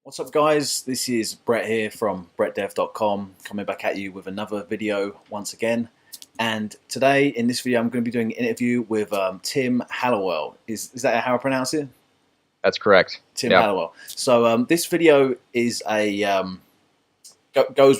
What's up, guys? This is Brett here from brettdev.com, coming back at you with another video once again. And today, in this video, I'm going to be doing an interview with Tim Hallowell. Is that how I pronounce it? That's correct. Tim Hallowell. So this video is goes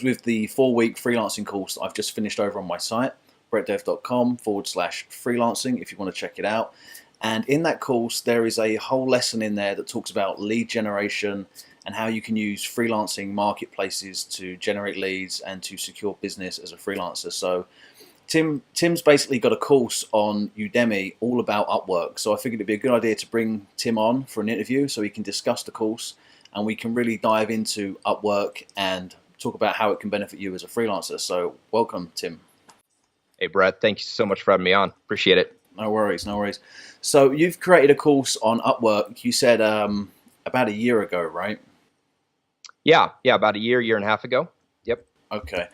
with the 4-week freelancing course that I've just finished over on my site, brettdev.com/freelancing, if you want to check it out. And in that course, there is a whole lesson in there that talks about lead generation and how you can use freelancing marketplaces to generate leads and to secure business as a freelancer. So Tim's basically got a course on Udemy all about Upwork. So I figured it'd be a good idea to bring Tim on for an interview so he can discuss the course and we can really dive into Upwork and talk about how it can benefit you as a freelancer. So welcome, Tim. Hey, Brett. Thank you so much for having me on. Appreciate it. No worries, no worries. So you've created a course on Upwork, you said about a year ago, right? Yeah, about a year and a half ago. Yep. Okay.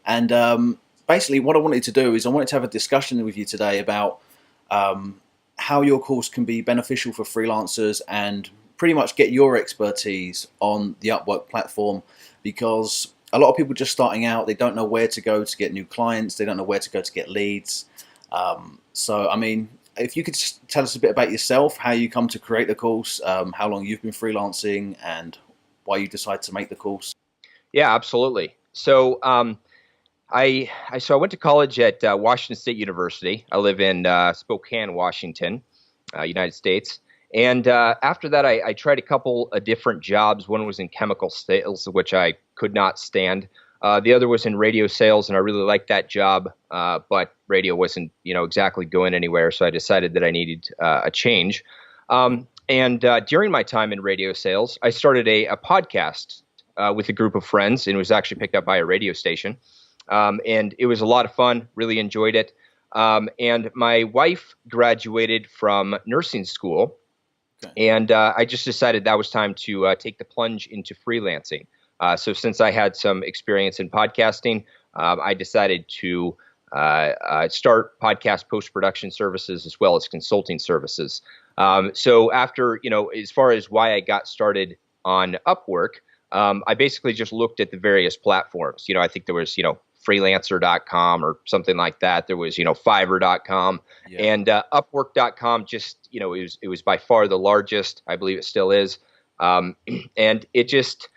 And basically what I wanted to do is I wanted to have a discussion with you today about how your course can be beneficial for freelancers and pretty much get your expertise on the Upwork platform, because a lot of people just starting out, they don't know where to go to get new clients, they don't know where to go to get leads. So, I mean, if you could just tell us a bit about yourself, how you come to create the course, how long you've been freelancing, and why you decided to make the course. Yeah, absolutely. So, I went to college at Washington State University. I live in Spokane, Washington, United States. And after that, I tried a couple of different jobs. One was in chemical sales, which I could not stand. The other was in radio sales, and I really liked that job, but radio wasn't, exactly going anywhere. So I decided that I needed a change. And during my time in radio sales, I started a podcast with a group of friends, and it was actually picked up by a radio station. And it was a lot of fun, really enjoyed it. And my wife graduated from nursing school, okay. And I just decided that was time to take the plunge into freelancing. So since I had some experience in podcasting, I decided to start podcast post-production services as well as consulting services. So after, as far as why I got started on Upwork, I basically just looked at the various platforms. I think there was, freelancer.com or something like that. There was, fiverr.com, yeah. And upwork.com just, it was by far the largest. I believe it still is. And it just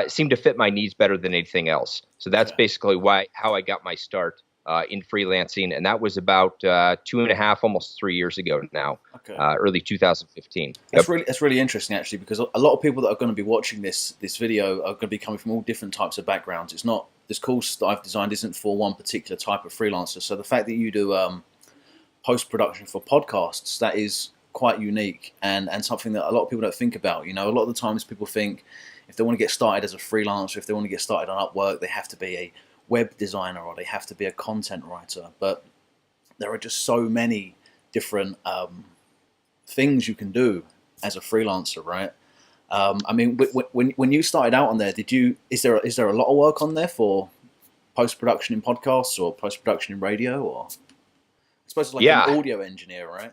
seemed to fit my needs better than anything else. So that's basically how I got my start in freelancing, and that was about 2.5, almost 3 years ago now. Okay. Early 2015. That's really interesting, actually, because a lot of people that are going to be watching this video are going to be coming from all different types of backgrounds. It's not, this course that I've designed isn't for one particular type of freelancer. So the fact that you do post-production for podcasts, that is quite unique and something that a lot of people don't think about. A lot of the times people think if they want to get started as a freelancer, if they want to get started on Upwork, they have to be a web designer or they have to be a content writer. But there are just so many different things you can do as a freelancer, right? I mean, when you started out on there, is there a lot of work on there for post-production in podcasts or post-production in radio, or I suppose it's like an audio engineer, right?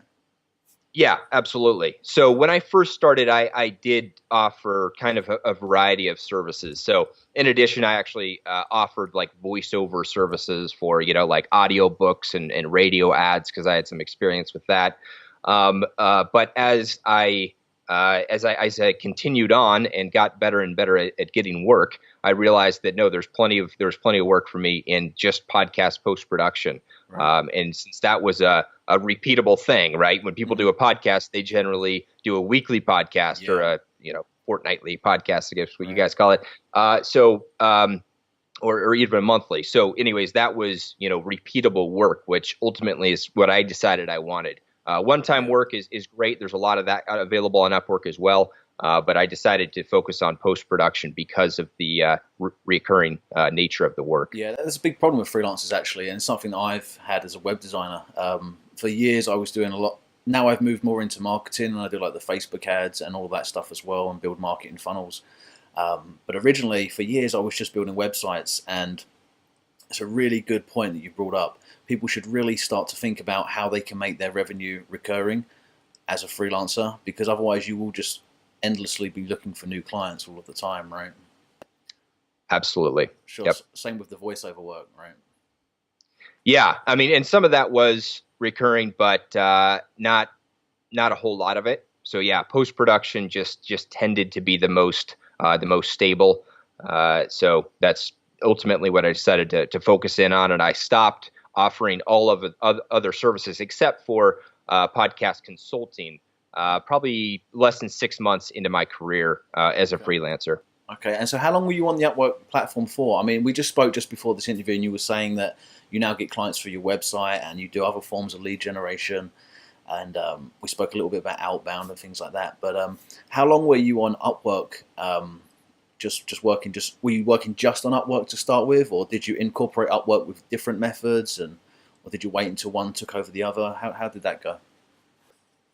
Yeah, absolutely. So when I first started, I did offer kind of a variety of services. So in addition, I actually offered like voiceover services for, like audio books and radio ads, because I had some experience with that. But as I continued on and got better and better at getting work, I realized that there's plenty of work for me in just podcast post-production. Right. And since that was a repeatable thing, right? When people do a podcast, they generally do a weekly podcast or a fortnightly podcast, I guess what you guys call it. Or even monthly. So anyways, that was, repeatable work, which ultimately is what I decided I wanted. One-time work is great. There's a lot of that available on Upwork as well. But I decided to focus on post-production because of the recurring nature of the work. Yeah, that's a big problem with freelancers, actually, and something that I've had as a web designer. For years, I was doing a lot. Now I've moved more into marketing, and I do like the Facebook ads and all that stuff as well, and build marketing funnels. But originally, for years, I was just building websites, and it's a really good point that you brought up. People should really start to think about how they can make their revenue recurring as a freelancer, because otherwise you will just endlessly be looking for new clients all of the time, right? Absolutely. Sure. Yep. Same with the voiceover work, right? Yeah. I mean, and some of that was recurring, but not a whole lot of it. So yeah, post production just tended to be the most stable. So that's ultimately what I decided to focus in on, and I stopped offering all of the other services except for podcast consulting. Probably less than 6 months into my career as a Okay. freelancer. Okay. And so, how long were you on the Upwork platform for? I mean, we just spoke just before this interview, and you were saying that you now get clients through your website, and you do other forms of lead generation. And we spoke a little bit about outbound and things like that. But how long were you on Upwork? Just working? Just were you working just on Upwork to start with, or did you incorporate Upwork with different methods, and or did you wait until one took over the other? How did that go?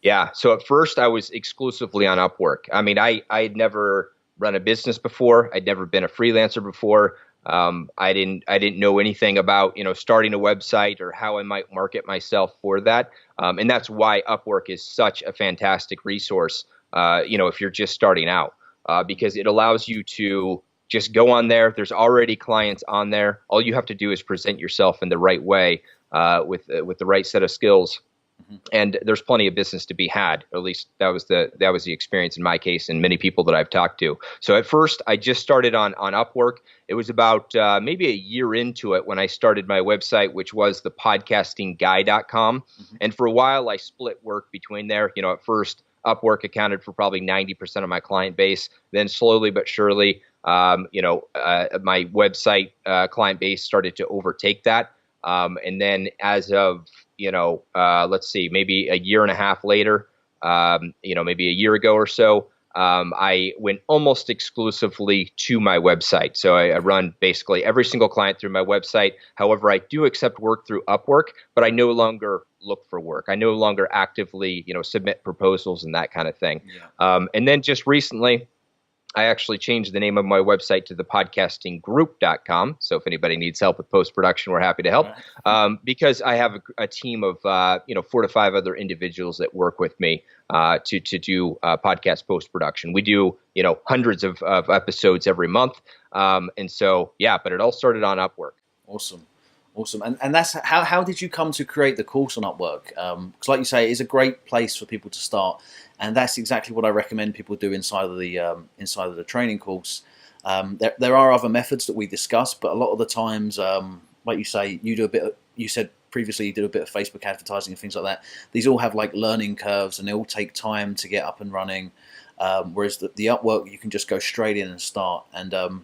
Yeah. So at first I was exclusively on Upwork. I mean, I had never run a business before. I'd never been a freelancer before. I didn't know anything about, starting a website or how I might market myself for that. And that's why Upwork is such a fantastic resource, if you're just starting out, because it allows you to just go on there. There's already clients on there. All you have to do is present yourself in the right way, with the right set of skills, Hmm. and there's plenty of business to be had. Or at least that was the experience in my case and many people that I've talked to. So at first, I just started on Upwork. It was about maybe a year into it when I started my website, which was the podcastingguy.com. Hmm. And for a while, I split work between there. At first, Upwork accounted for probably 90% of my client base. Then slowly but surely, my website client base started to overtake that. And then as of, let's see, maybe a year and a half later, maybe a year ago or so, I went almost exclusively to my website. So I run basically every single client through my website. However, I do accept work through Upwork, but I no longer look for work. I no longer actively, submit proposals and that kind of thing. Yeah. And then just recently, I actually changed the name of my website to thepodcastinggroup.com. So if anybody needs help with post-production, we're happy to help. Right. Because I have a team of 4 to 5 other individuals that work with me to do podcast post-production. We do hundreds of episodes every month, and so yeah. But it all started on Upwork. Awesome. Awesome. And that's how did you come to create the course on Upwork? Because like you say, it's a great place for people to start, and that's exactly what I recommend people do inside of the training course. There are other methods that we discuss, but a lot of the times, like you say, you do a bit. You said previously you did a bit of Facebook advertising and things like that. These all have like learning curves, and they all take time to get up and running. Whereas the Upwork, you can just go straight in and start, and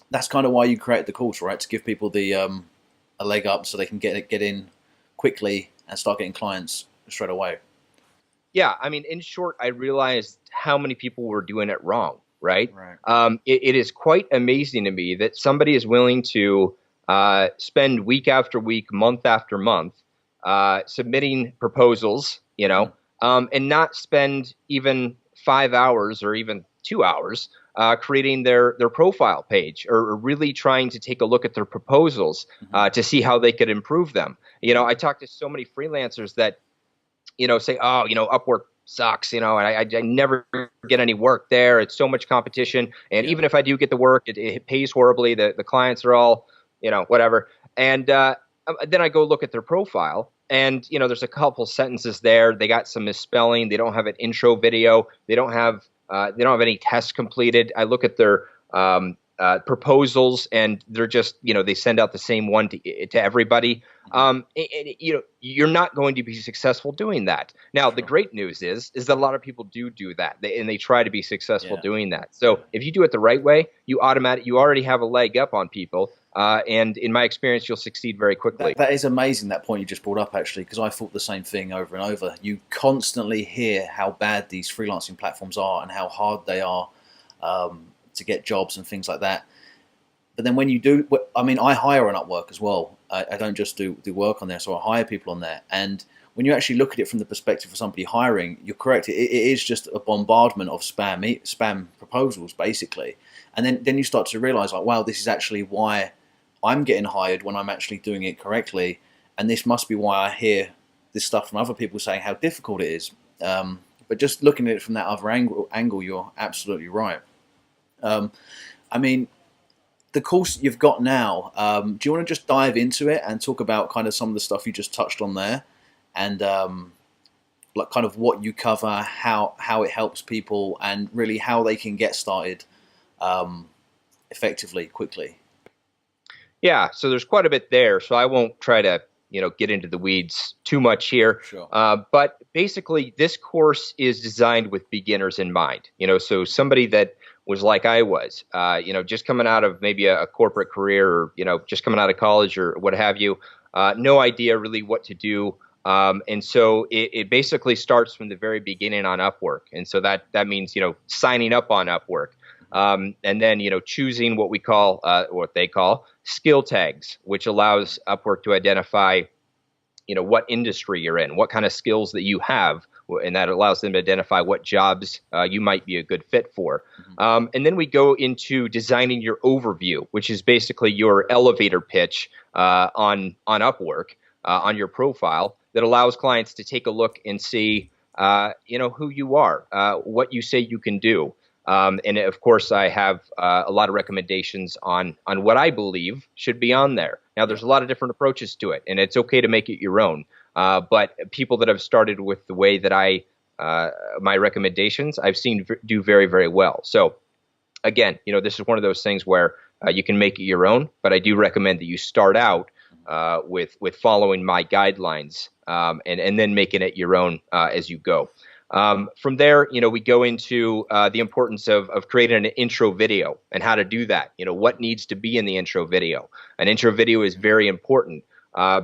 that's kind of why you created the course, right? To give people the a leg up so they can get in quickly and start getting clients straight away. Yeah, I mean, in short, I realized how many people were doing it wrong, right? Right. It is quite amazing to me that somebody is willing to spend week after week, month after month, submitting proposals, Mhm. and not spend even 5 hours or even 2 hours creating their profile page, or really trying to take a look at their proposals Mhm. to see how they could improve them. Yeah. I talk to so many freelancers that say, oh, Upwork sucks, and I never get any work there. It's so much competition. And Yeah. even if I do get the work, it pays horribly. The clients are all, whatever. And then I go look at their profile, and, there's a couple sentences there. They got some misspelling. They don't have an intro video. They don't have any tests completed. I look at their proposals, and they're just, they send out the same one to everybody. Mhm. You're not going to be successful doing that. Now, the Sure. great news is that a lot of people do that, and they try to be successful Yeah. doing that. Yeah. So if you do it the right way, you already have a leg up on people, and in my experience, you'll succeed very quickly. That is amazing, that point you just brought up, actually, because I thought the same thing over and over. You constantly hear how bad these freelancing platforms are and how hard they are to get jobs and things like that. But then when you do, I mean, I hire on Upwork as well. I don't just do work on there, so I hire people on there. And when you actually look at it from the perspective of somebody hiring, you're correct. It is just a bombardment of spam proposals, basically. And then you start to realize, like, wow, this is actually why I'm getting hired when I'm actually doing it correctly. And this must be why I hear this stuff from other people saying how difficult it is. But just looking at it from that other angle, you're absolutely right. Um, I mean, the course you've got now, do you want to just dive into it and talk about kind of some of the stuff you just touched on there, and like kind of what you cover, how it helps people, and really how they can get started um, effectively, quickly? Yeah, so there's quite a bit there. So I won't try to, get into the weeds too much here. Sure. But basically, this course is designed with beginners in mind. So somebody that was like I was, just coming out of maybe a corporate career, or just coming out of college or what have you, no idea really what to do. And so it basically starts from the very beginning on Upwork. And so that means, signing up on Upwork. And then, choosing what they call skill tags, which allows Upwork to identify, what industry you're in, what kind of skills that you have, and that allows them to identify what jobs you might be a good fit for. And then we go into designing your overview, which is basically your elevator pitch on Upwork, on your profile, that allows clients to take a look and see, who you are, what you say you can do. And of course, I have a lot of recommendations on what I believe should be on there. Now, there's a lot of different approaches to it, and it's okay to make it your own. But people that have started with the way that my recommendations, I've seen do very, very well. So again, this is one of those things where you can make it your own, but I do recommend that you start out with following my guidelines, and then making it your own as you go. From there, we go into the importance of creating an intro video and how to do that. What needs to be in the intro video. An intro video is very important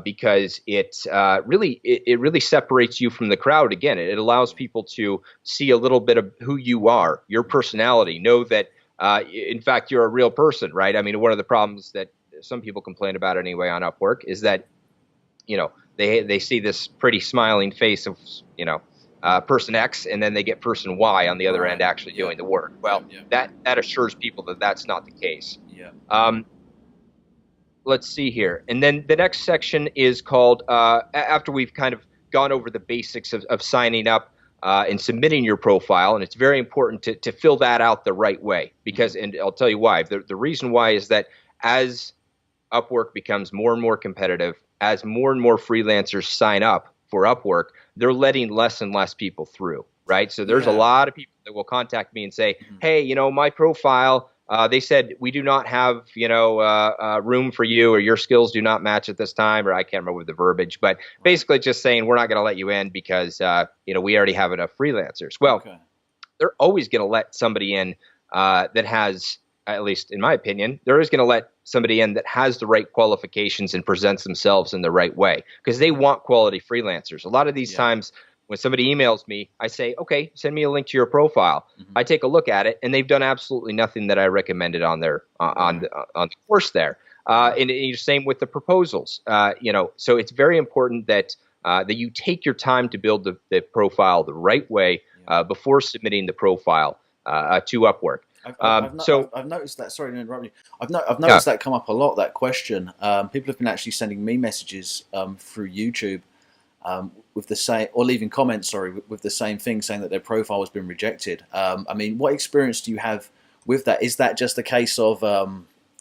because it really separates you from the crowd. Again, it allows people to see a little bit of who you are, your personality, know that, in fact, you're a real person, right? I mean, one of the problems that some people complain about anyway on Upwork is that, they see this pretty smiling face of, person X, and then they get person Y on the other end actually doing the work. Well, that assures people that that's not the case. Yeah. Let's see here. And then the next section is called, after we've kind of gone over the basics of signing up and submitting your profile, and it's very important to fill that out the right way, because, and I'll tell you why. The reason why is that as Upwork becomes more and more competitive, as more and more freelancers sign up for Upwork, they're letting less and less people through, right? So there's a lot of people that will contact me and say, hey, my profile, they said we do not have, room for you, or your skills do not match at this time, or I can't remember the verbiage, but basically just saying we're not going to let you in because, we already have enough freelancers. Well, they're always going to let somebody in that has, at least in my opinion, they're always going to let somebody in that has the right qualifications and presents themselves in the right way, because they want quality freelancers. A lot of these times when somebody emails me, I say, okay, send me a link to your profile. I take a look at it, and they've done absolutely nothing that I recommended on their on the course there. And same with the proposals. So it's very important that that you take your time to build the profile the right way before submitting the profile to Upwork. I've noticed that. Sorry to interrupt you. I've noticed that come up a lot. That question. People have been actually sending me messages through YouTube with the same, or leaving comments. Sorry, with the same thing, saying that their profile has been rejected. I mean, what experience do you have with that? Is that just a case of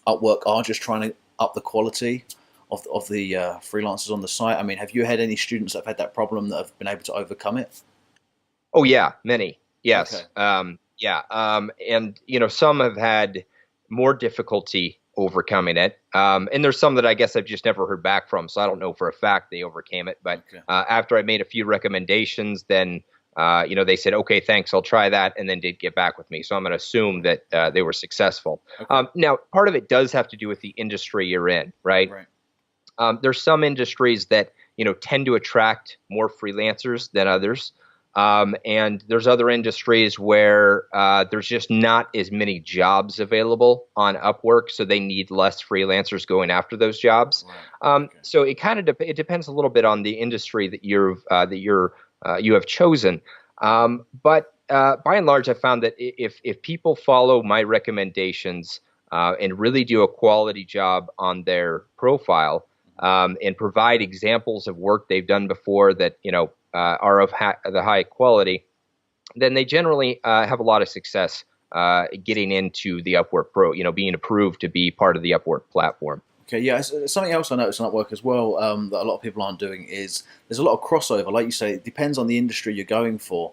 Upwork are just trying to up the quality of the freelancers on the site? I mean, have you had any students that have had that problem that have been able to overcome it? Oh yeah, many. Yes. Okay. And some have had more difficulty overcoming it. And there's some that I guess I've just never heard back from, so I don't know for a fact they overcame it. But after I made a few recommendations, then they said, okay, thanks, I'll try that, and then did get back with me. So I'm going to assume that they were successful. Now, part of it does have to do with the industry you're in, right? There's some industries that tend to attract more freelancers than others. And there's other industries where there's just not as many jobs available on Upwork, so they need less freelancers going after those jobs. So it kind of it depends a little bit on the industry that you have chosen. But by and large, I found that if people follow my recommendations and really do a quality job on their profile and provide examples of work they've done before that are of the high quality, then they generally have a lot of success getting into the Upwork Pro, being approved to be part of the Upwork platform. Okay, yeah. Something else I noticed on Upwork as well, that a lot of people aren't doing is there's a lot of crossover. Like you say, it depends on the industry you're going for.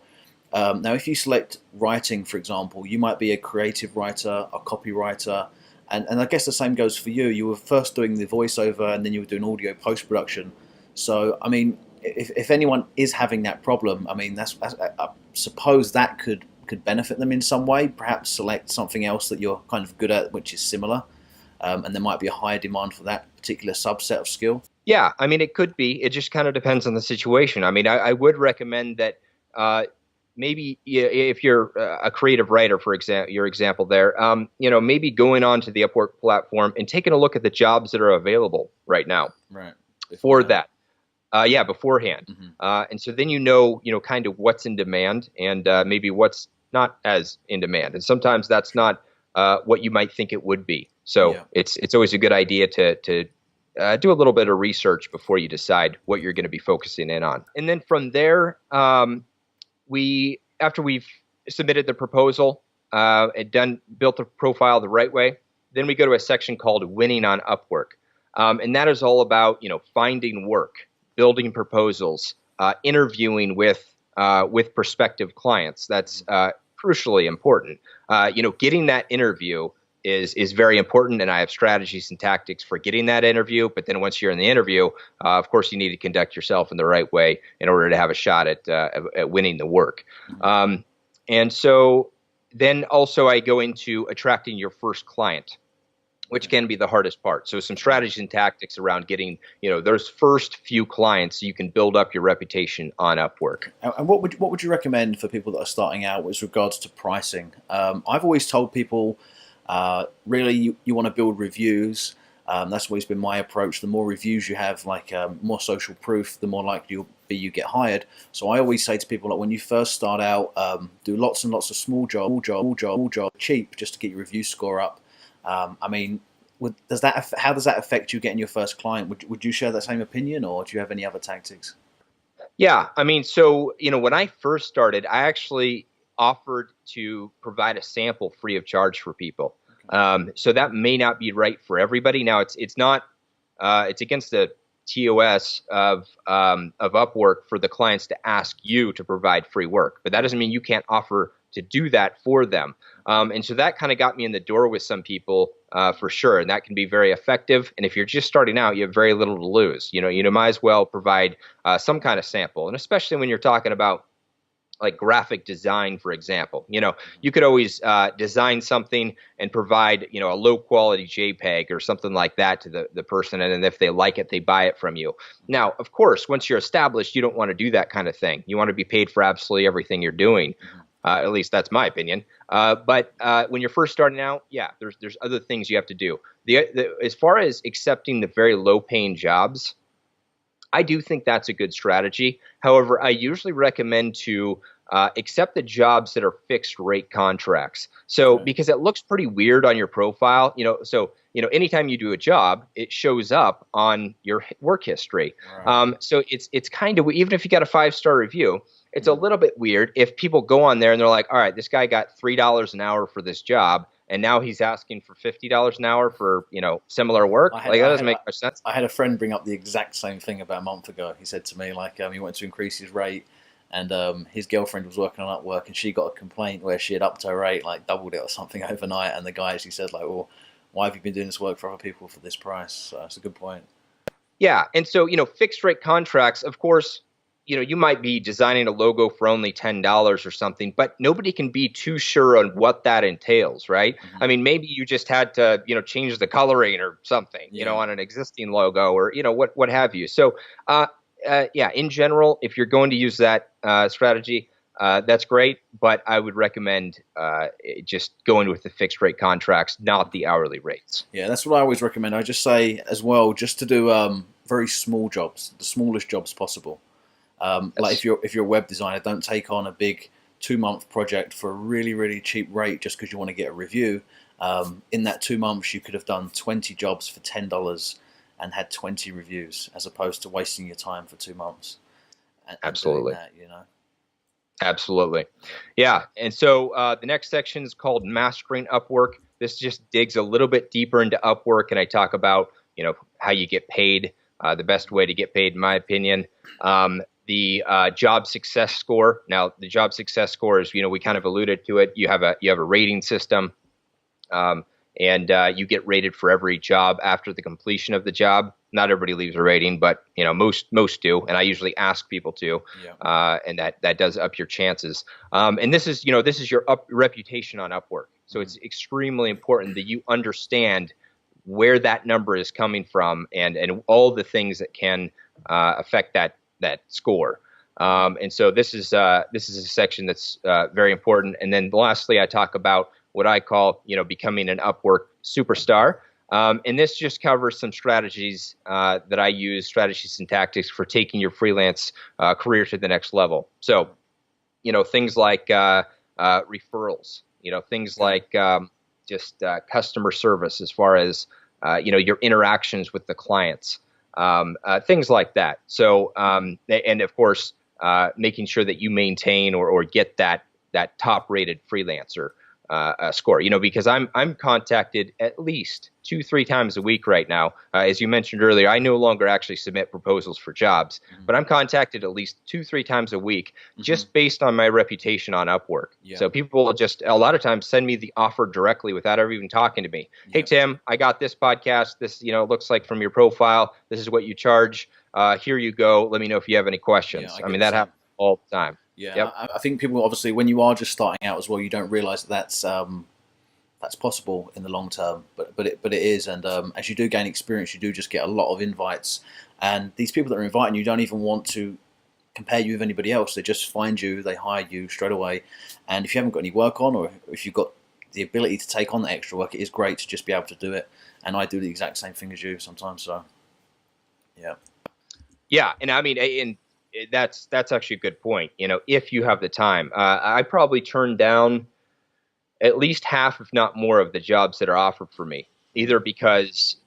Now, if you select writing, for example, you might be a creative writer, a copywriter, and I guess the same goes for you. You were first doing the voiceover, and then you were doing audio post production. So, I mean, if anyone is having that problem, I mean, I suppose that could benefit them in some way. Perhaps select something else that you're kind of good at, which is similar, and there might be a higher demand for that particular subset of skill. Yeah, I mean, it could be. It just kind of depends on the situation. I mean, I would recommend that uh, maybe if you're a creative writer, for example, your example there, maybe going on to the Upwork platform and taking a look at the jobs that are available right now Right. for Beforehand. that. Yeah, beforehand. Hmm. And so then kind of what's in demand and maybe what's not as in demand. And sometimes that's not what you might think it would be. So Yeah. it's always a good idea to do a little bit of research before you decide what you're going to be focusing in on. And then from there, after we've submitted the proposal and built the profile the right way, then we go to a section called Winning on Upwork. And that is all about, finding work, building proposals, interviewing with prospective clients. That's crucially important. Getting that interview is very important, and I have strategies and tactics for getting that interview. But then once you're in the interview, of course, you need to conduct yourself in the right way in order to have a shot at winning the work. Hmm. And so then also I go into attracting your first client, which Okay. can be the hardest part. So some strategies and tactics around getting, those first few clients so you can build up your reputation on Upwork. And what would you recommend for people that are starting out with regards to pricing? I've always told people, really, you want to build reviews. That's always been my approach. The more reviews you have, like more social proof, the more likely you'll be you get hired. So I always say to people, like when you first start out, do lots and lots of small job, cheap, just to get your review score up. I mean, how does that affect you getting your first client? Would you share that same opinion, or do you have any other tactics? Yeah, I mean, so, when I first started, I actually offered to provide a sample free of charge for people. Okay. So that may not be right for everybody. Now, it's not it's against the TOS of Upwork for the clients to ask you to provide free work, but that doesn't mean you can't offer to do that for them. And so that kind of got me in the door with some people for sure, and that can be very effective. And if you're just starting out, you have very little to lose. You might as well provide some kind of sample, and especially when you're talking about like graphic design, for example. You could always design something and provide, a low quality JPEG or something like that to the person. And then if they like it, they buy it from you. Now, of course, once you're established, you don't want to do that kind of thing. You want to be paid for absolutely everything you're doing. Hmm. At least that's my opinion. But when you're first starting out, yeah, there's other things you have to do. As far as accepting the very low paying jobs, I do think that's a good strategy. However, I usually recommend to accept the jobs that are fixed rate contracts. So Okay. because it looks pretty weird on your profile, anytime you do a job, it shows up on your work history. Right. So it's kind of, even if you got a 5-star review, it's a Mm. little bit weird if people go on there and they're like, all right, this guy got $3 an hour for this job, and now he's asking for $50 an hour for similar work. I had Like that I doesn't had make much sense. I had a friend bring up the exact same thing about a month ago. He said to me, like, he wanted to increase his rate, and his girlfriend was working on Upwork, and she got a complaint where she had upped her rate, like doubled it or something overnight. And the guy actually said, like, well, why have you been doing this work for other people for this price? So that's a good point. Yeah, and so fixed rate contracts, of course, you might be designing a logo for only $10 or something, but nobody can be too sure on what that entails, right? Hmm. I mean, maybe you just had to, change the coloring or something, Yeah. on an existing logo or what have you. So, yeah, in general, if you're going to use that strategy, that's great, but I would recommend just going with the fixed rate contracts, not the hourly rates. Yeah, that's what I always recommend. I just say as well, just to do very small jobs, the smallest jobs possible. Like That's if you're a web designer, don't take on a big 2 month project for a really cheap rate just because you want to get a review. In that 2 months, you could have done 20 jobs for $10 and had 20 reviews, as opposed to wasting your time for 2 months and doing absolutely. that. Absolutely. Yeah. And so the next section is called Mastering Upwork. This just digs a little bit deeper into Upwork, and I talk about, how you get paid, the best way to get paid, in my opinion. The job success score. Now, the job success score is, we kind of alluded to it. You have a rating system, and you get rated for every job after the completion of the job. Not everybody leaves a rating, but most do, and I usually ask people to, and that does up your chances. And this is your reputation on Upwork, so it's extremely important that you understand where that number is coming from and all the things that can affect that score. And so this is a section that's very important. And then lastly, I talk about what I call, becoming an Upwork superstar. And this just covers some strategies that I use, strategies and tactics for taking your freelance career to the next level. So, things like referrals, things like just customer service as far as, your interactions with the clients, things like that. So, and of course, making sure that you maintain or get that top rated freelancer score, because I'm contacted at least 2-3 times a week right now. As you mentioned earlier, I no longer actually submit proposals for jobs, but I'm contacted at least 2-3 times a week just based on my reputation on Upwork. So people will just a lot of times send me the offer directly without ever even talking to me. Hey, Tim, I got this podcast. This, looks like from your profile, this is what you charge. Here you go. Let me know if you have any questions. I mean, that happens all the time. Yeah, yep. I think people, obviously, when you are just starting out as well, you don't realize that's possible in the long term, but it is. And as you do gain experience, you do just get a lot of invites, and these people that are inviting you don't even want to compare you with anybody else. They just find you, they hire you straight away, and if you haven't got any work on, or if you've got the ability to take on the extra work, it is great to just be able to do it. And I do the exact same thing as you sometimes. So, yeah, and I mean, and that's actually a good point. If you have the time, I probably turn down at least half, if not more, of the jobs that are offered for me, either because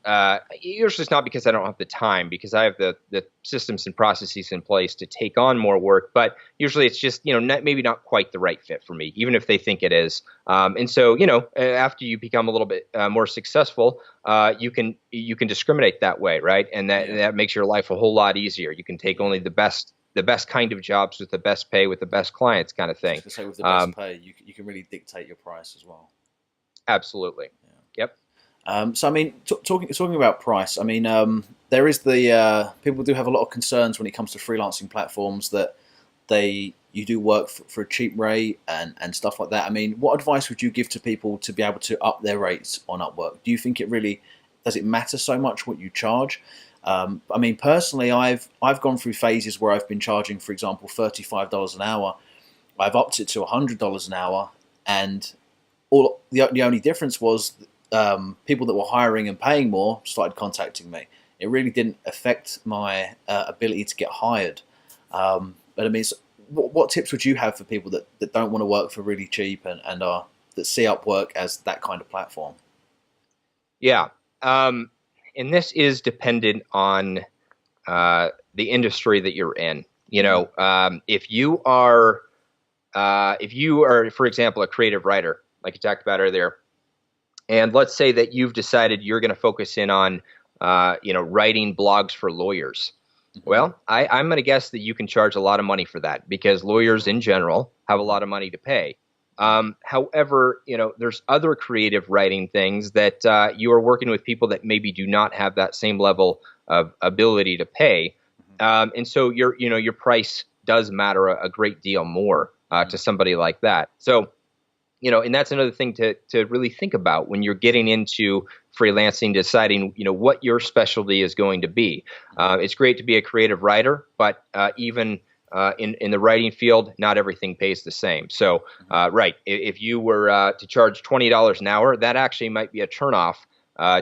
usually it's not because I don't have the time, because I have the systems and processes in place to take on more work, but usually it's just, maybe not quite the right fit for me, even if they think it is. And so, after you become a little bit more successful, you can discriminate that way, right? And that makes your life a whole lot easier. You can take only the best kind of jobs with the best pay, with the best clients, kind of thing. So with the best pay, you can really dictate your price as well. Absolutely. Yep. So I mean, talking about price, I mean, there is the people do have a lot of concerns when it comes to freelancing platforms that you do work for a cheap rate and stuff like that. I mean, what advice would you give to people to be able to up their rates on Upwork? Do you think does it matter so much what you charge? I mean, personally, I've gone through phases where I've been charging, for example, $35 an hour. I've upped it to $100 an hour, and the only difference was people that were hiring and paying more started contacting me. It really didn't affect my ability to get hired. But I mean, what tips would you have for people that don't want to work for really cheap and that see Upwork as that kind of platform? Yeah. And this is dependent on the industry that you're in. If you are, for example, a creative writer, like you talked about earlier, and let's say that you've decided you're going to focus in on, writing blogs for lawyers. Well, I'm going to guess that you can charge a lot of money for that, because lawyers in general have a lot of money to pay. However, there's other creative writing things that you are working with people that maybe do not have that same level of ability to pay. And so your price does matter a great deal more to somebody like that. So, and that's another thing to really think about when you're getting into freelancing, deciding, what your specialty is going to be. It's great to be a creative writer, but even in the writing field, not everything pays the same. So, right, if you were to charge $20 an hour, that actually might be a turnoff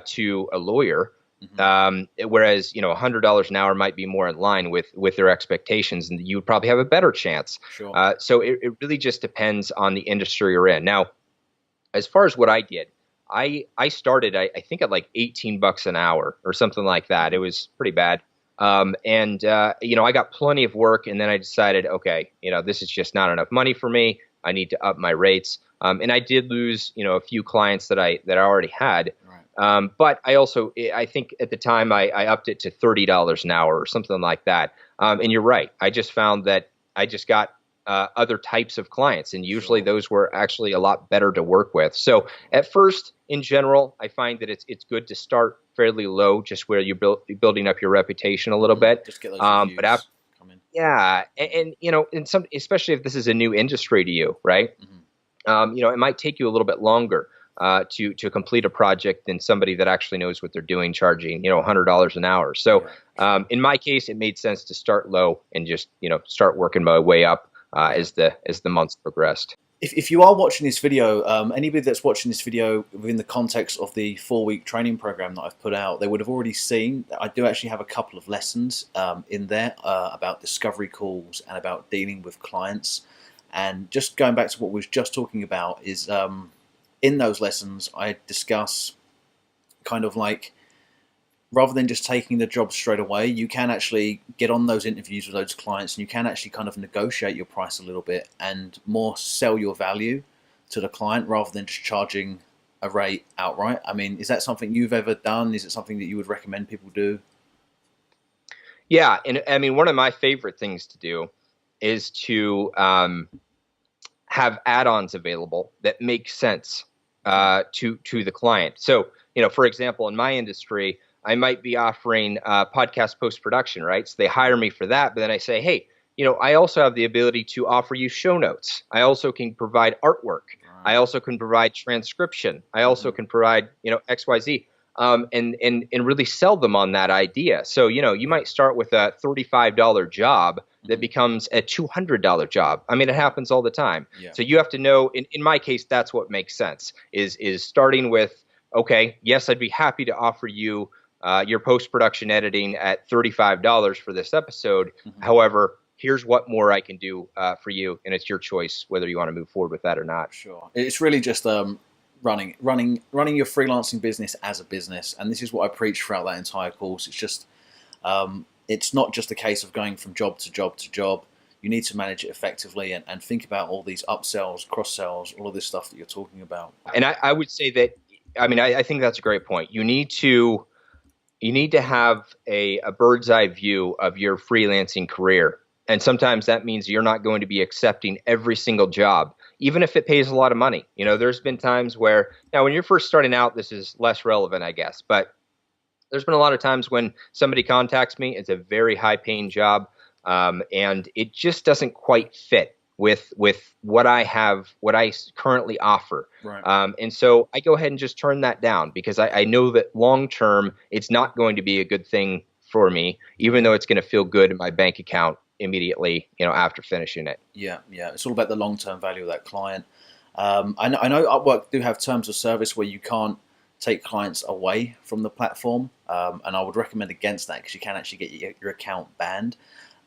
to a lawyer. Whereas, $100 an hour might be more in line with their expectations, and you would probably have a better chance. Sure. So it really just depends on the industry you're in. Now, as far as what I did, I started, I think, at like $18 an hour or something like that. It was pretty bad. I got plenty of work, and then I decided, okay, this is just not enough money for me. I need to up my rates. And I did lose, a few clients that I already had. Right. But I think at the time I upped it to $30 an hour or something like that. And you're right. I just found that I just got other types of clients, and usually Sure. those were actually a lot better to work with. So at first, in general, I find that it's good to start fairly low, just where you're building up your reputation a little bit. Just get those But after, reviews coming. yeah, in some, especially if this is a new industry to you, right? Hmm. It might take you a little bit longer to complete a project than somebody that actually knows what they're doing, charging $100 an hour. So Yeah. in my case, it made sense to start low and just start working my way up Yeah. as the months progressed. If you are watching this video, anybody that's watching this video within the context of the 4-week training program that I've put out, they would have already seen that I do actually have a couple of lessons in there about discovery calls and about dealing with clients. And just going back to what we was just talking about is in those lessons, I discuss kind of like, rather than just taking the job straight away, you can actually get on those interviews with those clients, and you can actually kind of negotiate your price a little bit and more sell your value to the client rather than just charging a rate outright. I mean, is that something you've ever done? Is it something that you would recommend people do? Yeah, and I mean, one of my favorite things to do is to have add-ons available that make sense to the client. So, for example, in my industry, I might be offering podcast post-production, right? So they hire me for that, but then I say, hey, I also have the ability to offer you show notes. I also can provide artwork. I Right. also can provide transcription. I also Hmm. can provide, XYZ. And really sell them on that idea. So, you Yeah. might start with a $35 job that Hmm. becomes a $200 job. I mean, it Right. happens all the time. Yeah. So you have to know, in my case, that's what makes sense is starting with, okay, yes, I'd be happy to offer you your post-production editing at $35 for this episode. Hmm. However, here's what more I can do for you. And it's your choice whether you want to move forward with that or not. Sure. It's really just running your freelancing business as a business, and this is what I preach throughout that entire course. It's just it's not just a case of going from job to job to job. You need to manage it effectively and think about all these upsells, cross sells, all of this stuff that you're talking about. And I would say that, I mean, I think that's a great point. You need to have a bird's eye view of your freelancing career. And sometimes that means you're not going to be accepting every single job, even if it pays a lot of money. There's been times where, now when you're first starting out, this is less relevant, I guess, but there's been a lot of times when somebody contacts me, it's a very high paying job, and it just doesn't quite fit with what I have, what I currently offer. Right. And so I go ahead and just turn that down because I know that long term, it's not going to be a good thing for me, even though it's going to feel good in my bank account immediately, after finishing it. Yeah, yeah. It's all about the long term value of that client. I know Upwork do have terms of service where you can't take clients away from the platform, and I would recommend against that because you can actually get your account banned.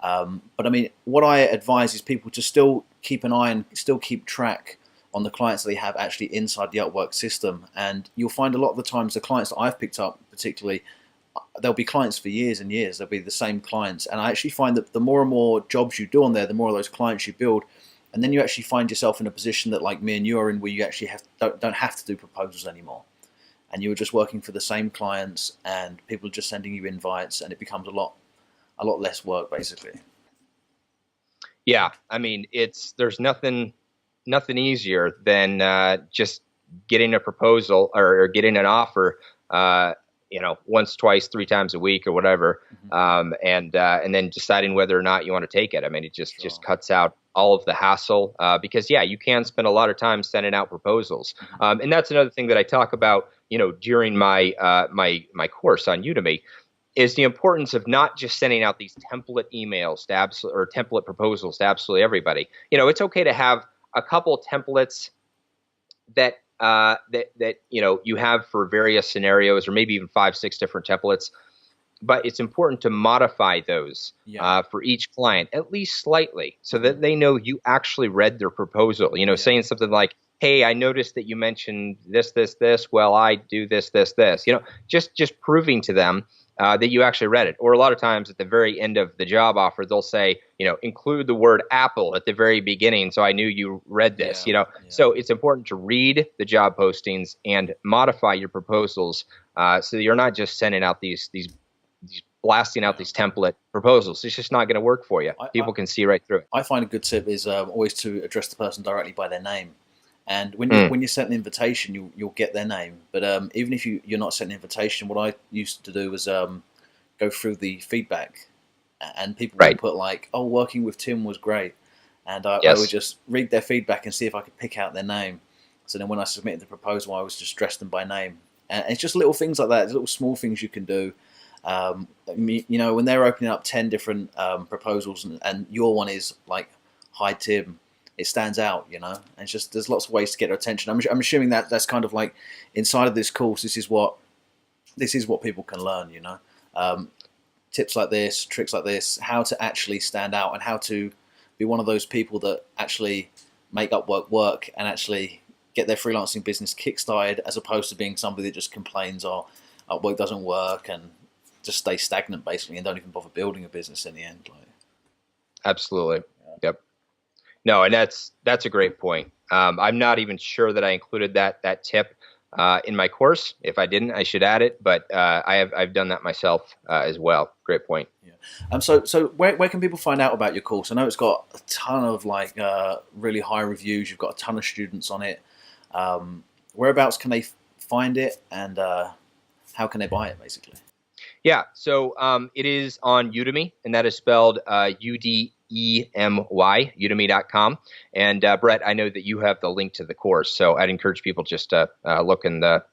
But I mean, what I advise is people to still keep an eye and still keep track on the clients that they have actually inside the Upwork system. And you'll find a lot of the times the clients that I've picked up, particularly, there'll be clients for years and years. They'll be the same clients. And I actually find that the more and more jobs you do on there, the more of those clients you build. And then you actually find yourself in a position that, like me and you are in, where you actually don't have to do proposals anymore. And you're just working for the same clients, and people are just sending you invites, and it becomes a lot less work, basically. Yeah, I mean, there's nothing easier than just getting a proposal or getting an offer, once, twice, three times a week or whatever, Hmm. and then deciding whether or not you want to take it. I mean, it just Sure. cuts out all of the hassle because yeah, you can spend a lot of time sending out proposals, Hmm. and that's another thing that I talk about, during my my course on Udemy is the importance of not just sending out these template emails to or template proposals to absolutely everybody. It's okay to have a couple templates that you have for various scenarios, or maybe even 5, 6 different templates. But it's important to modify those Yeah. for each client at least slightly, so Hmm. that they know you actually read their proposal. Yeah. Saying something like, "Hey, I noticed that you mentioned this, this, this. Well, I do this, this, this." Just proving to them that you actually read it. Or a lot of times at the very end of the job offer, they'll say, include the word Apple at the very beginning, so I knew you read this. Yeah, yeah. So it's important to read the job postings and modify your proposals, so you're not just sending out these blasting out these template proposals. It's just not going to work for you. People can see right through it. I find a good tip is always to address the person directly by their name. And when you send an invitation, you'll get their name. But even if you're not sending an invitation, what I used to do was go through the feedback, and people would put like, "Oh, working with Tim was great," and I would just read their feedback and see if I could pick out their name. So then when I submitted the proposal, I was just addressed them by name. And it's just little things like that, it's little small things you can do. When they're opening up 10 different proposals, and your one is like, "Hi Tim," it stands out, and it's just, there's lots of ways to get their attention. I'm assuming that that's kind of like inside of this course. This is what people can learn. Tips like this, tricks like this, how to actually stand out, and how to be one of those people that actually make Upwork work and actually get their freelancing business kickstarted, as opposed to being somebody that just complains, "Oh, Upwork doesn't work," and just stay stagnant basically and don't even bother building a business in the end. Absolutely. Yep. No, and that's a great point. I'm not even sure that I included that tip in my course. If I didn't, I should add it. But I've done that myself as well. Great point. Yeah. So where can people find out about your course? I know it's got a ton of really high reviews. You've got a ton of students on it. Whereabouts can they find it, and how can they buy it, basically? Yeah, so it is on Udemy, and that is spelled Udemy, udemy.com. And Brett, I know that you have the link to the course, so I'd encourage people just to look in the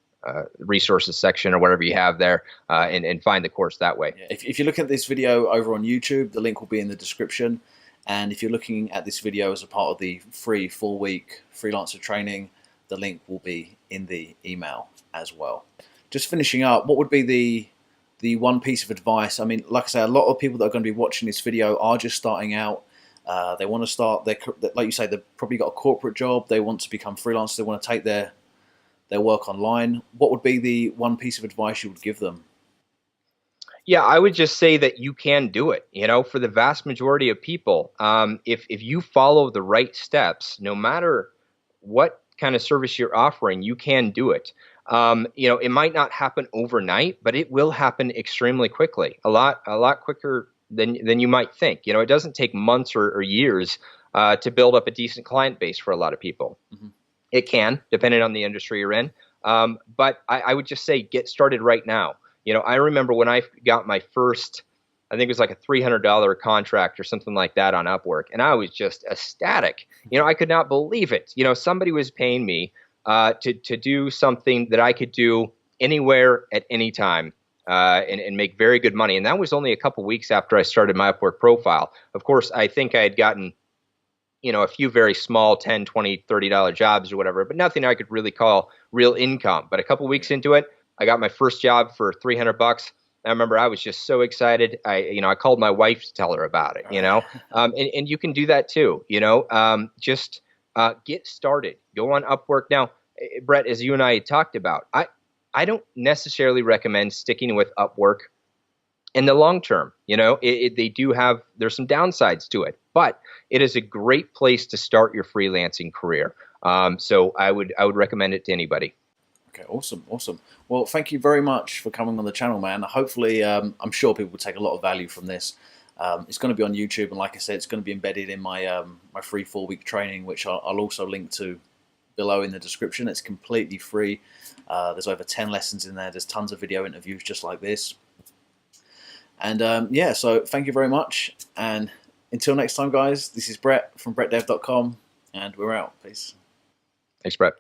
resources section or whatever you have there and find the course that way. Yeah. If you look at this video over on YouTube, the link will be in the description. And if you're looking at this video as a part of the free 4-week freelancer training, the link will be in the email as well. Just finishing up, what would be the one piece of advice? I mean, like I say, a lot of people that are going to be watching this video are just starting out. They want to start like you say, they've probably got a corporate job. They want to become freelancers. They want to take their work online. What would be the one piece of advice you would give them? Yeah, I would just say that you can do it. For the vast majority of people, if you follow the right steps, no matter what kind of service you're offering, you can do it. It might not happen overnight, but it will happen extremely quickly, a lot quicker than you might think. It doesn't take months or years to build up a decent client base for a lot of people. Mm-hmm. It can, depending on the industry you're in. But I would just say get started right now. I remember when I got my first, I think it was like a $300 contract or something like that on Upwork, and I was just ecstatic. I could not believe it. Somebody was paying me to do something that I could do anywhere at any time and make very good money. And that was only a couple weeks after I started my Upwork profile. Of course, I think I had gotten a few very small $10, $20, $30 jobs or whatever, but nothing I could really call real income. But a couple weeks into it, I got my first job for $300. I remember I was just so excited. I called my wife to tell her about it, and you can do that too, just get started. Go on Upwork. Now, Brett, as you and I had talked about, I don't necessarily recommend sticking with Upwork in the long term. There's some downsides to it, but it is a great place to start your freelancing career. So I would recommend it to anybody. Okay, awesome. Well, thank you very much for coming on the channel, man. Hopefully, I'm sure people will take a lot of value from this. It's going to be on YouTube, and like I said, it's going to be embedded in my my free 4-week training, which I'll also link to below in the description. It's completely free. There's over 10 lessons in there. There's tons of video interviews just like this. And yeah, so thank you very much. And until next time, guys, this is Brett from brettdev.com, and we're out. Peace. Thanks, Brett.